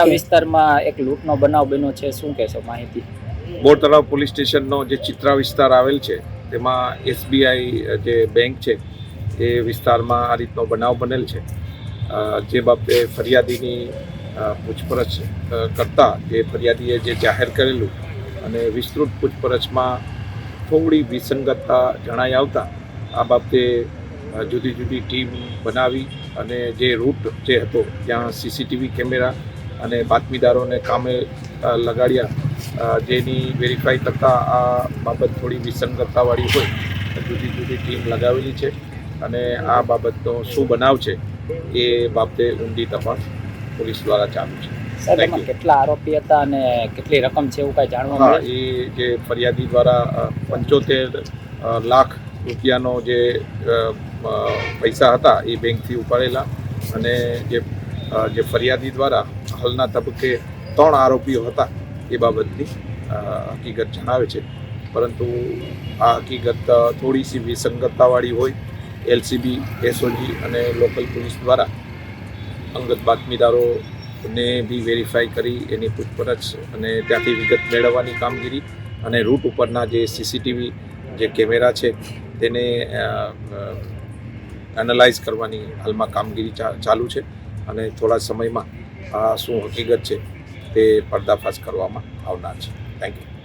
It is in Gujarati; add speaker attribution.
Speaker 1: છે।
Speaker 2: વિસ્તારમાં એક લૂંટનો બનાવ બન્યો છે, શું કહેશો માહિતી?
Speaker 3: બોર તળાવ પોલીસ સ્ટેશનનો જે ચિત્રા વિસ્તાર આવેલ છે તેમાં એસબીઆઈ જે બેંક છે એ વિસ્તારમાં આ રીતનો બનાવ બનેલ છે। જે બાબતે ફરિયાદીની પૂછપરછ કરતા જે ફરિયાદીએ જે જાહેર કરેલું અને વિસ્તૃત પૂછપરછમાં થોડી વિસંગતતા જણાઈ આવતા આ બાબતે જુદી જુદી ટીમ બનાવી અને જે રૂટ જે હતો ત્યાં સીસીટીવી કેમેરા અને બાતમીદારોને કામે લગાડ્યા। જેની વેરીફાઈ કરતાં આ બાબત થોડી વિસંગતતાવાળી હોય જુદી જુદી ટીમ લગાવેલી છે અને આ બાબતનો શું બનાવ છે એ બાબતે ઊંડી તપાસ પોલીસ દ્વારા ચાલુ છે।
Speaker 2: સાહેબ, એમાં કેટલા આરોપી હતા અને કેટલી રકમ છે એવું કાંઈ જાણવા મળે?
Speaker 3: એ જે ફરિયાદી દ્વારા 75 લાખ રૂપિયાનો જે પૈસા હતા એ બેંકથી ઉપાડેલા અને જે ફરિયાદી દ્વારા હાલના તબક્કે 3 આરોપીઓ હતા એ બાબતની હકીકત જણાવે છે, પરંતુ આ હકીકત થોડી સી વિસંગતતાવાળી હોય। એલસીબી, એસઓજી અને લોકલ પોલીસ દ્વારા અંગત બાતમીદારોને બી વેરીફાઈ કરી એની પૂછપરછ અને ત્યાંથી વિગત મેળવવાની કામગીરી અને રૂટ ઉપરના જે સીસીટીવી જે કેમેરા છે તેને એનાલાઇઝ કરવાની હાલમાં કામગીરી ચાલુ છે અને થોડા સમયમાં આ શું હકીકત છે તે પર્દાફાશ કરવામાં આવનાર છે। Thank you.